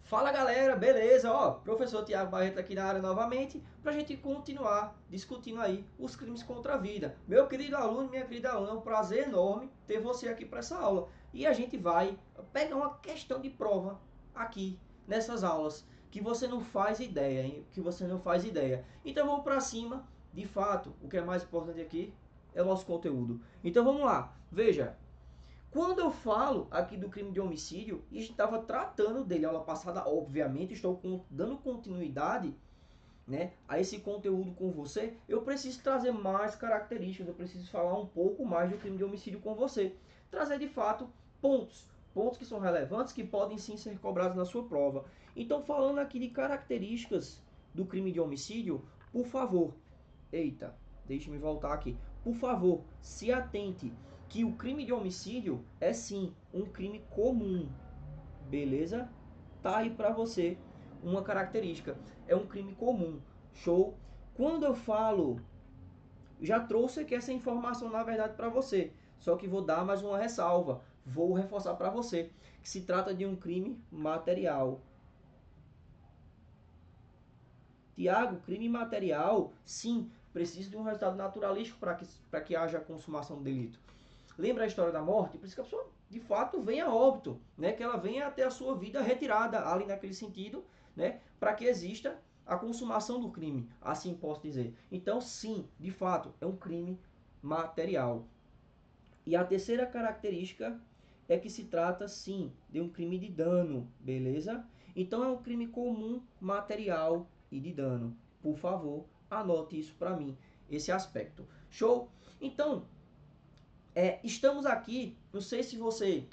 Fala galera, beleza? Ó, professor Tiago Barreto aqui na área novamente para a gente continuar discutindo aí os crimes contra a vida. Meu querido aluno, minha querida aluna, é um prazer enorme ter você aqui para essa aula. E a gente vai pegar uma questão de prova aqui nessas aulas que você não faz ideia, hein? Que você não faz ideia. Então vamos para cima. De fato, o que é mais importante aqui é o nosso conteúdo. Então vamos lá. Veja, quando eu falo aqui do crime de homicídio, e estava tratando dele aula passada, obviamente, estou dando continuidade, né, a esse conteúdo com você, eu preciso trazer mais características, eu preciso falar um pouco mais do crime de homicídio com você. Trazer de fato pontos que são relevantes, que podem sim ser cobrados na sua prova. Então, falando aqui de características do crime de homicídio, por favor, eita, deixe-me voltar aqui. Por favor, se atente que o crime de homicídio é sim um crime comum, beleza? Tá aí para você uma característica, é um crime comum, show? Quando eu falo, já trouxe aqui essa informação na verdade para você, só que vou dar mais uma ressalva, vou reforçar para você que se trata de um crime material. Tiago, crime material, sim, precisa de um resultado naturalístico para que haja a consumação do delito. Lembra a história da morte? Por isso que a pessoa, de fato, venha a óbito, né? Que ela venha a ter a sua vida retirada, ali naquele sentido, né? Para que exista a consumação do crime, assim posso dizer. Então, sim, de fato, é um crime material. E a terceira característica é que se trata, sim, de um crime de dano, beleza? Então, é um crime comum, material e de dano. Por favor, anote isso para mim, esse aspecto. Show? Então, estamos aqui, não sei se você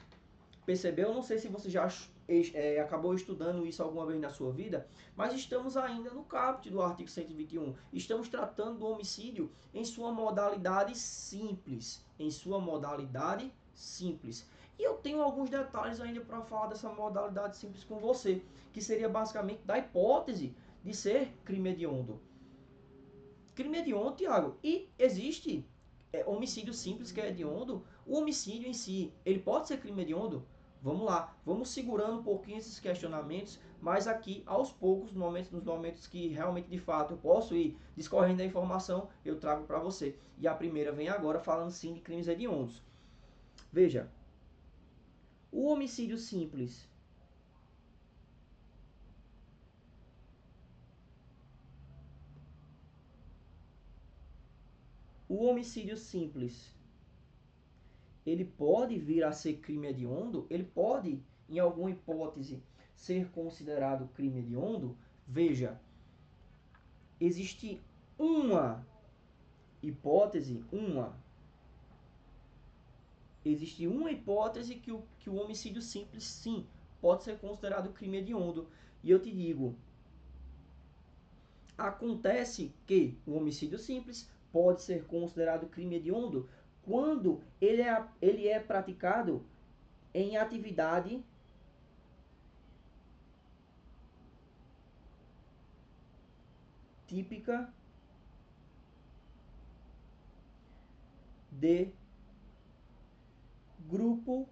percebeu, não sei se você já acabou estudando isso alguma vez na sua vida, mas estamos ainda no caput do artigo 121. Estamos tratando do homicídio em sua modalidade simples. Em sua modalidade simples. E eu tenho alguns detalhes ainda para falar dessa modalidade simples com você, que seria basicamente da hipótese de ser crime hediondo. Crime hediondo, Tiago, e existe homicídio simples que é hediondo. O homicídio em si, ele pode ser crime hediondo? Vamos lá, vamos segurando um pouquinho esses questionamentos, mas aqui, aos poucos, nos momentos que realmente, de fato, eu posso ir discorrendo a informação, eu trago para você. E a primeira vem agora, falando sim de crimes hediondos. Veja, o homicídio simples, o homicídio simples, ele pode vir a ser crime hediondo? Ele pode, em alguma hipótese, ser considerado crime hediondo? Veja, existe uma hipótese, existe uma hipótese que o homicídio simples, sim, pode ser considerado crime hediondo. E eu te digo, acontece que o homicídio simples pode ser considerado crime hediondo quando ele é praticado em atividade típica de grupo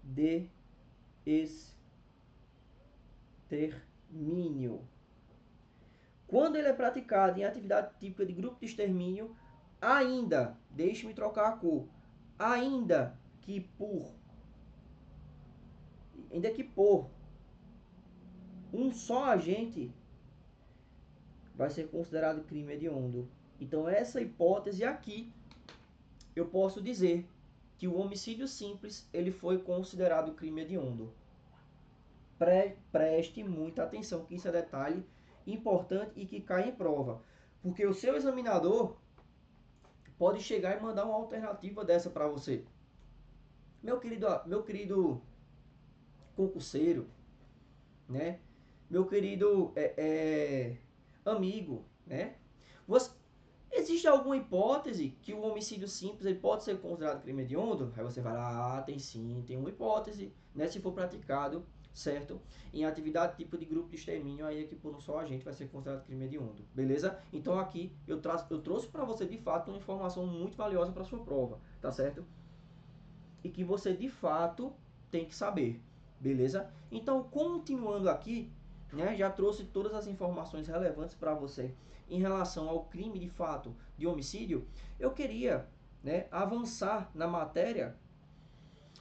de extermínio. Quando ele é praticado em atividade típica de grupo de extermínio, ainda, deixe-me trocar a cor, ainda que por um só agente, vai ser considerado crime hediondo. Então essa hipótese aqui, eu posso dizer que o homicídio simples ele foi considerado crime hediondo. Preste muita atenção, que isso é detalhe importante e que cai em prova. Porque o seu examinador pode chegar e mandar uma alternativa dessa para você. Meu querido concurseiro, né? Meu querido amigo, né? Você, existe alguma hipótese que o homicídio simples ele pode ser considerado crime hediondo? Aí você vai lá, tem sim, tem uma hipótese, né? Se for praticado, certo? Em atividade tipo de grupo de extermínio, aí aqui por um só agente vai ser considerado crime hediondo, beleza? Então aqui eu trouxe para você de fato uma informação muito valiosa para sua prova, tá certo? E que você de fato tem que saber. Beleza? Então, continuando aqui, né, já trouxe todas as informações relevantes para você em relação ao crime de fato de homicídio. Eu queria, né, avançar na matéria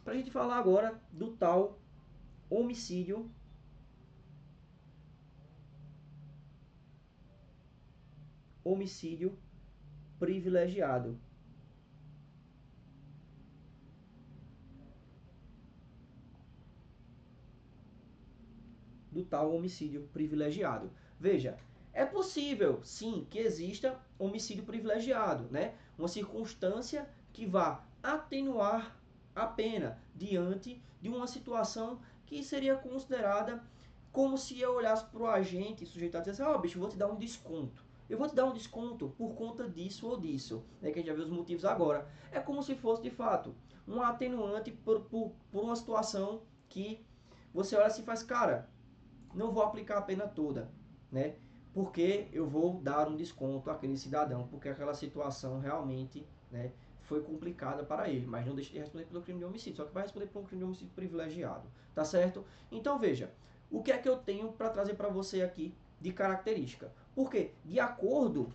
para a gente falar agora do tal homicídio privilegiado. Do tal homicídio privilegiado. Veja, é possível, sim, que exista homicídio privilegiado, né? Uma circunstância que vá atenuar a pena diante de uma situação que seria considerada como se eu olhasse para o agente sujeitado e dissesse, ó, bicho, eu vou te dar um desconto. Eu vou te dar um desconto por conta disso ou disso, né? Que a gente já viu os motivos agora. É como se fosse, de fato, um atenuante por uma situação que você olha assim e faz, cara, não vou aplicar a pena toda, né? Porque eu vou dar um desconto àquele cidadão, porque aquela situação realmente, né, foi complicada para ele, mas não deixa de responder pelo crime de homicídio, só que vai responder por um crime de homicídio privilegiado, tá certo? Então veja, o que é que eu tenho para trazer para você aqui de característica? Porque de acordo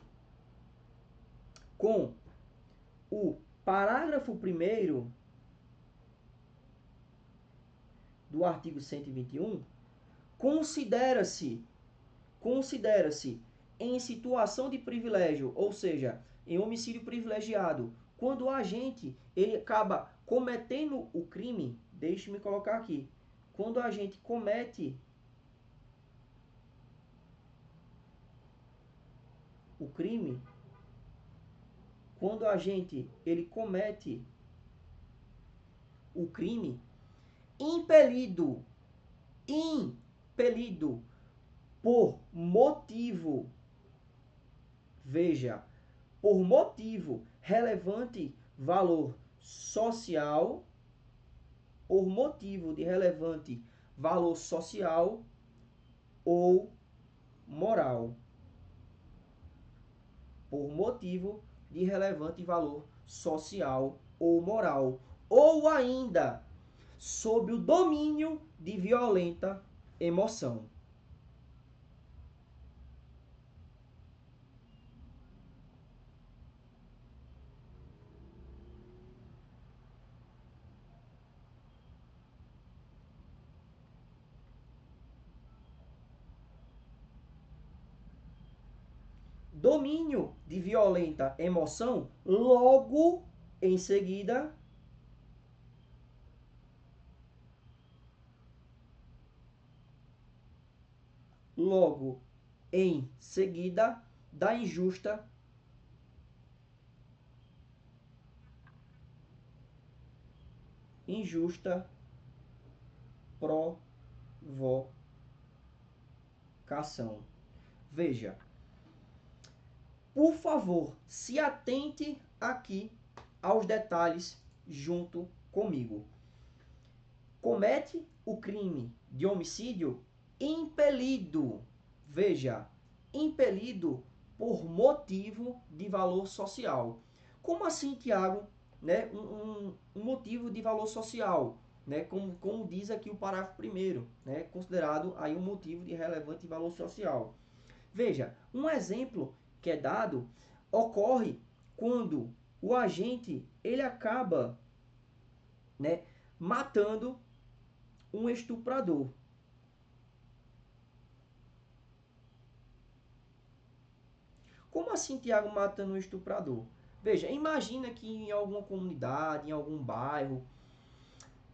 com o parágrafo 1º do artigo 121, considera-se em situação de privilégio, ou seja, em homicídio privilegiado, quando o agente ele acaba cometendo o crime, deixe-me colocar aqui, quando o agente comete o crime, quando o agente ele comete o crime, impelido por motivo, veja, por motivo relevante valor social, por motivo de relevante valor social ou moral. Por motivo de relevante valor social ou moral. Ou ainda, sob o domínio de violenta emoção. Domínio de violenta emoção, logo em seguida, da injusta provocação. Veja, por favor, se atente aqui aos detalhes junto comigo. Comete o crime de homicídio impelido, veja, impelido por motivo de valor social. Como assim, Tiago? Né? Um motivo de valor social, né? Como diz aqui o parágrafo 1º, né? Considerado aí um motivo de relevante valor social. Veja, um exemplo que é dado ocorre quando o agente ele acaba, né, matando um estuprador. Como assim, Tiago, matando um estuprador? Veja, imagina que em alguma comunidade, em algum bairro,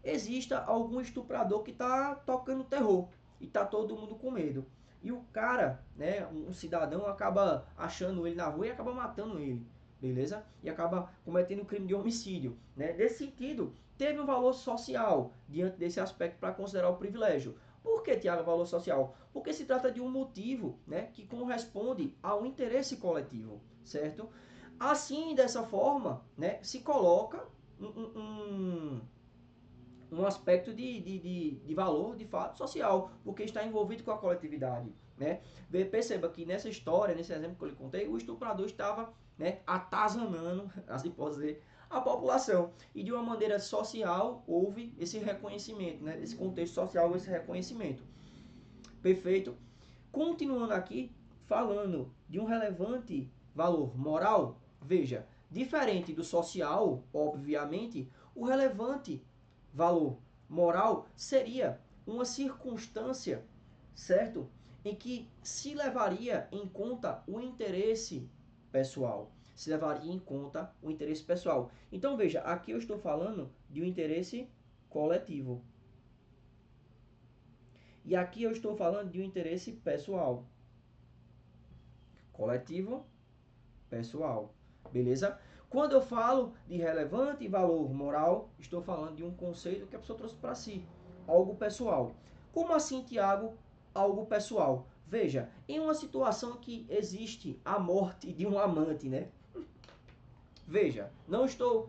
exista algum estuprador que está tocando terror e está todo mundo com medo. E o cara, né, um cidadão, acaba achando ele na rua e acaba matando ele, beleza? E acaba cometendo um crime de homicídio, né? Nesse sentido, teve um valor social diante desse aspecto para considerar o privilégio. Por que, Tiago, valor social? Porque se trata de um motivo, né, que corresponde ao interesse coletivo, certo? Assim, dessa forma, né, se coloca um aspecto de valor, de fato, social, porque está envolvido com a coletividade, né? Perceba que nesse exemplo que eu lhe contei, o estuprador estava, né, atazanando, assim pode dizer, a população. E de uma maneira social, houve esse reconhecimento, né? Esse contexto social, esse reconhecimento. Perfeito? Continuando aqui, falando de um relevante valor moral, veja, diferente do social, obviamente, o relevante valor moral seria uma circunstância, certo? Em que se levaria em conta o interesse pessoal. Se levaria em conta o interesse pessoal. Então, veja, aqui eu estou falando de um interesse coletivo. E aqui eu estou falando de um interesse pessoal. Coletivo, pessoal. Beleza? Quando eu falo de relevante e valor moral, estou falando de um conceito que a pessoa trouxe para si. Algo pessoal. Como assim, Tiago, algo pessoal? Veja, em uma situação que existe a morte de um amante, né? Veja, não estou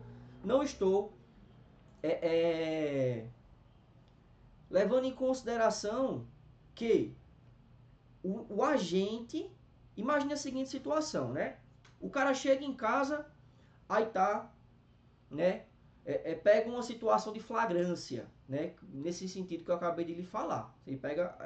levando em consideração que o agente, imagine a seguinte situação, né? O cara chega em casa, aí tá, né? Pega uma situação de flagrância, né? Nesse sentido que eu acabei de lhe falar. Você pega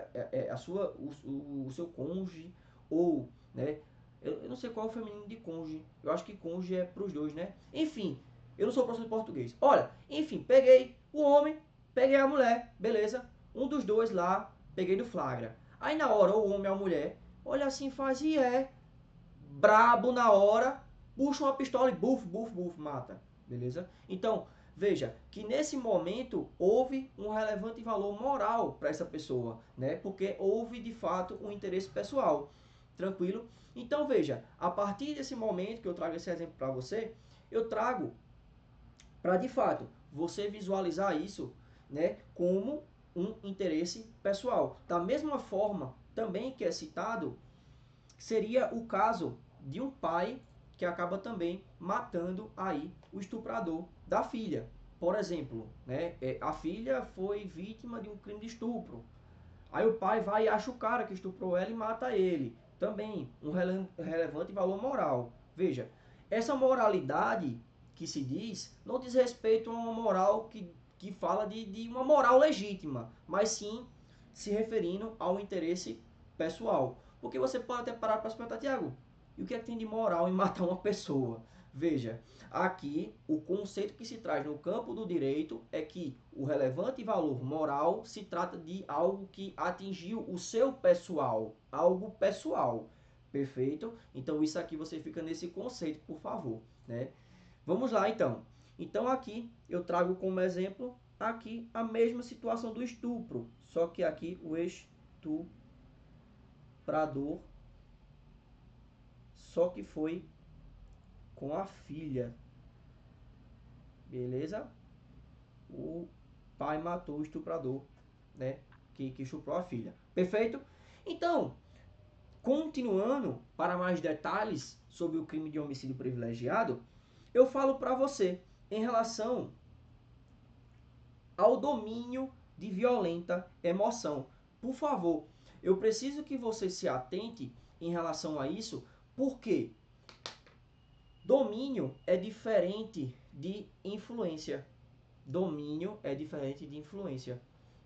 o seu cônjuge ou, né? Eu não sei qual é o feminino de cônjuge. Eu acho que cônjuge é pros dois, né? Enfim, eu não sou professor de português. Olha, enfim, peguei o homem, peguei a mulher, beleza? Um dos dois lá, peguei do flagra. Aí na hora, o homem e a mulher, olha assim, faz e brabo na hora, puxa uma pistola e buf, buf, buf, mata. Beleza? Então, veja que nesse momento houve um relevante valor moral para essa pessoa, né? Porque houve de fato um interesse pessoal. Tranquilo? Então, veja, a partir desse momento que eu trago esse exemplo para você, eu trago para de fato você visualizar isso, né, como um interesse pessoal. Da mesma forma, também que é citado, seria o caso de um pai que acaba também matando aí o estuprador da filha. Por exemplo, né, a filha foi vítima de um crime de estupro. Aí o pai vai e acha o cara que estuprou ela e mata ele. Também um relevante valor moral. Veja, essa moralidade que se diz não diz respeito a uma moral que fala de uma moral legítima, mas sim se referindo ao interesse pessoal. Porque você pode até parar para se perguntar, Tiago, e o que é que tem de moral em matar uma pessoa? Veja, aqui o conceito que se traz no campo do direito é que o relevante valor moral se trata de algo que atingiu o seu pessoal, algo pessoal. Perfeito? Então isso aqui você fica nesse conceito, por favor, né? Vamos lá então. Então aqui eu trago como exemplo aqui a mesma situação do estupro, só que aqui o estuprador só que foi com a filha. Beleza? O pai matou o estuprador, né? Que estuprou a filha. Perfeito? Então, continuando para mais detalhes sobre o crime de homicídio privilegiado, eu falo para você em relação ao domínio de violenta emoção. Por favor, eu preciso que você se atente em relação a isso, porque domínio é diferente de influência. Domínio é diferente de influência.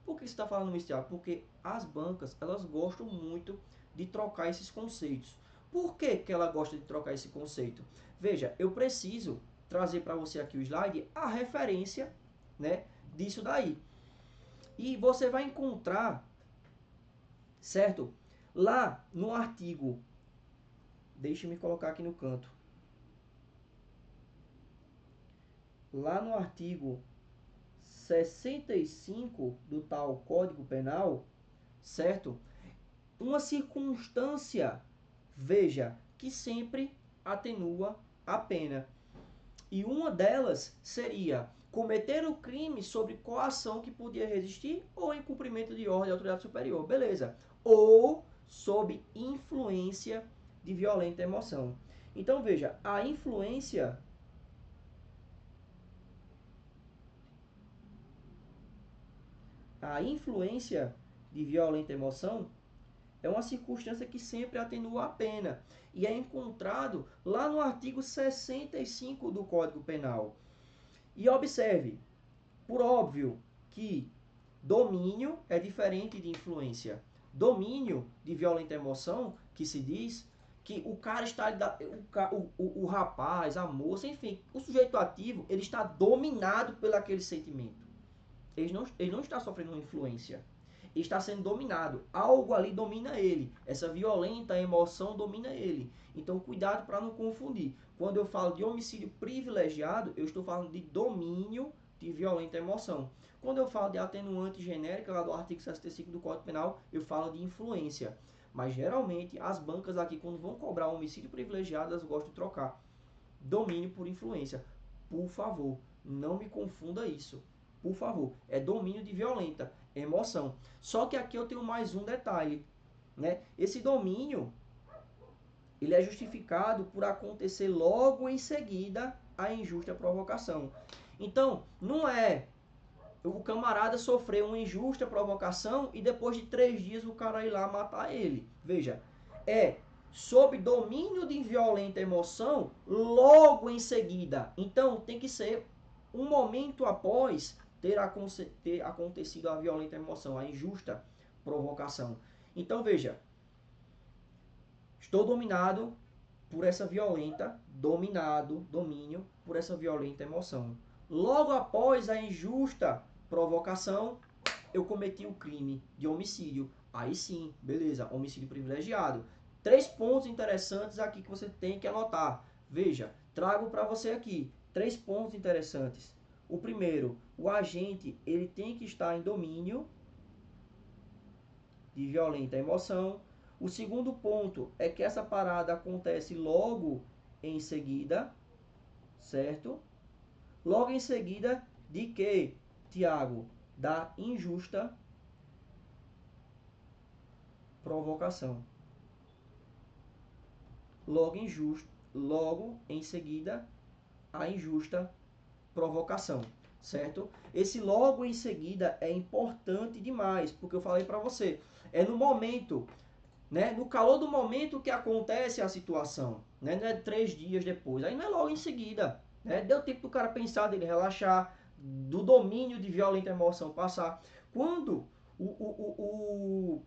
Por que você está falando isso, Thiago? Porque as bancas, elas gostam muito de trocar esses conceitos. Por que ela gosta de trocar esse conceito? Veja, eu preciso trazer para você aqui o slide a referência, né, disso daí. E você vai encontrar, certo? Lá no artigo, deixe-me colocar aqui no canto. Lá no artigo 65 do tal Código Penal, certo? Uma circunstância, veja, que sempre atenua a pena. E uma delas seria cometer o crime sob coação que podia resistir ou em cumprimento de ordem da autoridade superior. Beleza. Ou sob influência de violenta emoção. Então, veja, a influência de violenta emoção é uma circunstância que sempre atenua a pena e é encontrado lá no artigo 65 do Código Penal. E observe, por óbvio, que domínio é diferente de influência. Domínio de violenta emoção, que se diz que o cara está, o rapaz, a moça, enfim, o sujeito ativo, ele está dominado por aquele sentimento. Ele não está sofrendo uma influência. Ele está sendo dominado. Algo ali domina ele. Essa violenta emoção domina ele. Então, cuidado para não confundir. Quando eu falo de homicídio privilegiado, eu estou falando de domínio de violenta emoção. Quando eu falo de atenuante genérica, lá do artigo 65 do Código Penal, eu falo de influência. Mas, geralmente, as bancas aqui, quando vão cobrar homicídio privilegiado, elas gostam de trocar domínio por influência. Por favor, não me confunda isso. Por favor, é domínio de violenta emoção. Só que aqui eu tenho mais um detalhe, né? Esse domínio, ele é justificado por acontecer logo em seguida a injusta provocação. Então, não é o camarada sofrer uma injusta provocação e depois de 3 dias o cara ir lá matar ele. Veja, é sob domínio de violenta emoção logo em seguida. Então, tem que ser um momento após ter acontecido a violenta emoção, a injusta provocação. Então, veja, estou dominado por essa violenta, domínio por essa violenta emoção. Logo após a injusta provocação, eu cometi o crime de homicídio. Aí sim, beleza, homicídio privilegiado. 3 pontos interessantes aqui que você tem que anotar. Veja, trago para você aqui 3 pontos interessantes. O primeiro, o agente ele tem que estar em domínio de violenta emoção. O segundo ponto é que essa parada acontece logo em seguida, certo? Logo em seguida de que, Tiago? Da injusta provocação. Logo em seguida a injusta provocação, certo? Esse logo em seguida é importante demais, porque eu falei para você, é no momento, né, no calor do momento que acontece a situação, né? Não é 3 dias depois, aí não é logo em seguida, né? Deu tempo do cara pensar, dele relaxar, do domínio de violenta emoção passar. Quando o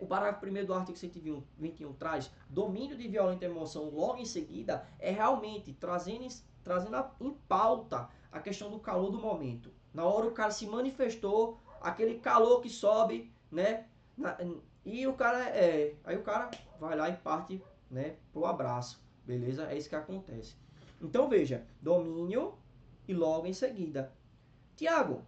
parágrafo 1º do artigo 121 traz domínio de violenta emoção logo em seguida, é realmente trazendo em pauta a questão do calor do momento. Na hora o cara se manifestou, aquele calor que sobe, né? E o cara aí o cara vai lá e parte, né, pro abraço, beleza? É isso que acontece. Então veja, domínio e logo em seguida. Tiago,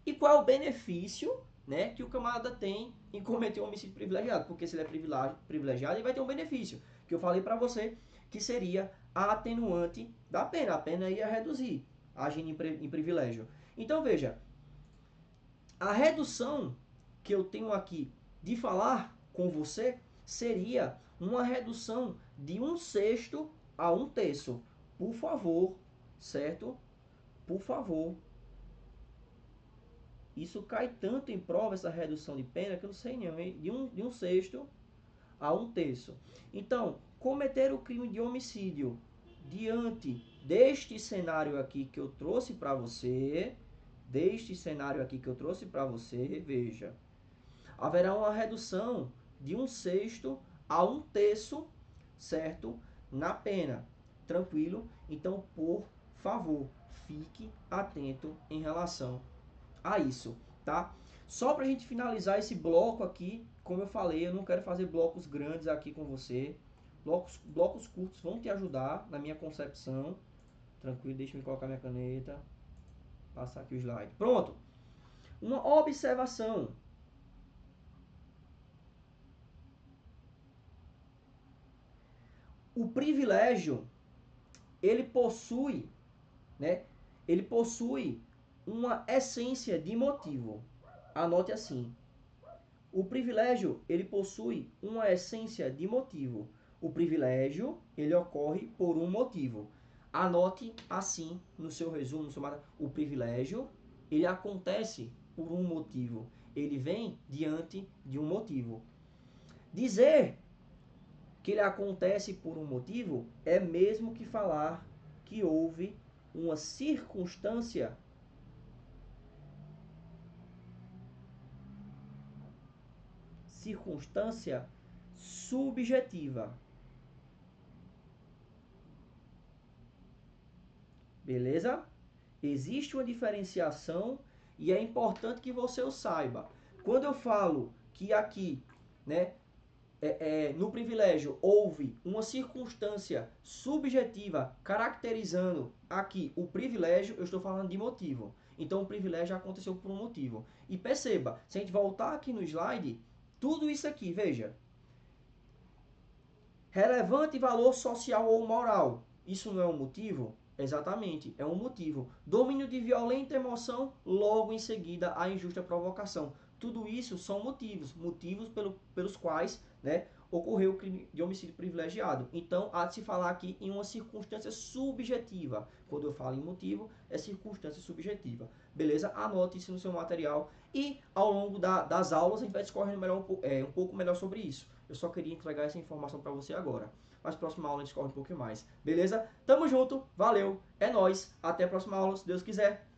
e qual é o benefício, né, que o camarada tem em cometer um homicídio privilegiado? Porque se ele é privilegiado, ele vai ter um benefício, que eu falei para você, que seria a atenuante da pena. A pena ia reduzir, agindo em privilégio. Então veja, a redução que eu tenho aqui de falar com você seria uma redução de 1/6 a 1/3. Por favor, certo? Por favor. Isso cai tanto em prova, essa redução de pena, que eu não sei não, de 1/6 a 1/3. Então, cometer o crime de homicídio diante deste cenário aqui que eu trouxe para você, veja, haverá uma redução de 1/6 a 1/3, certo? Na pena. Tranquilo? Então, por favor, fique atento em relação a isso, tá? Só pra gente finalizar esse bloco aqui, como eu falei, eu não quero fazer blocos grandes aqui com você. Blocos curtos vão te ajudar na minha concepção. Tranquilo, deixa eu colocar minha caneta. Passar aqui o slide. Pronto. Uma observação. O privilégio, ele possui, né? Ele possui uma essência de motivo. Anote assim. O privilégio, ele possui uma essência de motivo. O privilégio, ele ocorre por um motivo. Anote assim no seu resumo, no seu mapa. O privilégio, ele acontece por um motivo. Ele vem diante de um motivo. Dizer que ele acontece por um motivo é mesmo que falar que houve uma circunstância subjetiva. Beleza? Existe uma diferenciação e é importante que você o saiba. Quando eu falo que aqui, né, no privilégio houve uma circunstância subjetiva caracterizando aqui o privilégio, eu estou falando de motivo. Então o privilégio aconteceu por um motivo. E perceba, se a gente voltar aqui no slide, tudo isso aqui, veja. Relevante valor social ou moral. Isso não é um motivo? Exatamente, é um motivo. Domínio de violenta emoção, logo em seguida a injusta provocação. Tudo isso são motivos pelos quais, né, ocorreu o crime de homicídio privilegiado. Então, há de se falar aqui em uma circunstância subjetiva. Quando eu falo em motivo, é circunstância subjetiva. Beleza? Anote isso no seu material e ao longo das aulas a gente vai discorrendo um pouco melhor sobre isso. Eu só queria entregar essa informação para você agora. Mas próxima aula a gente discorre um pouquinho mais. Beleza? Tamo junto, valeu, é nóis. Até a próxima aula, se Deus quiser.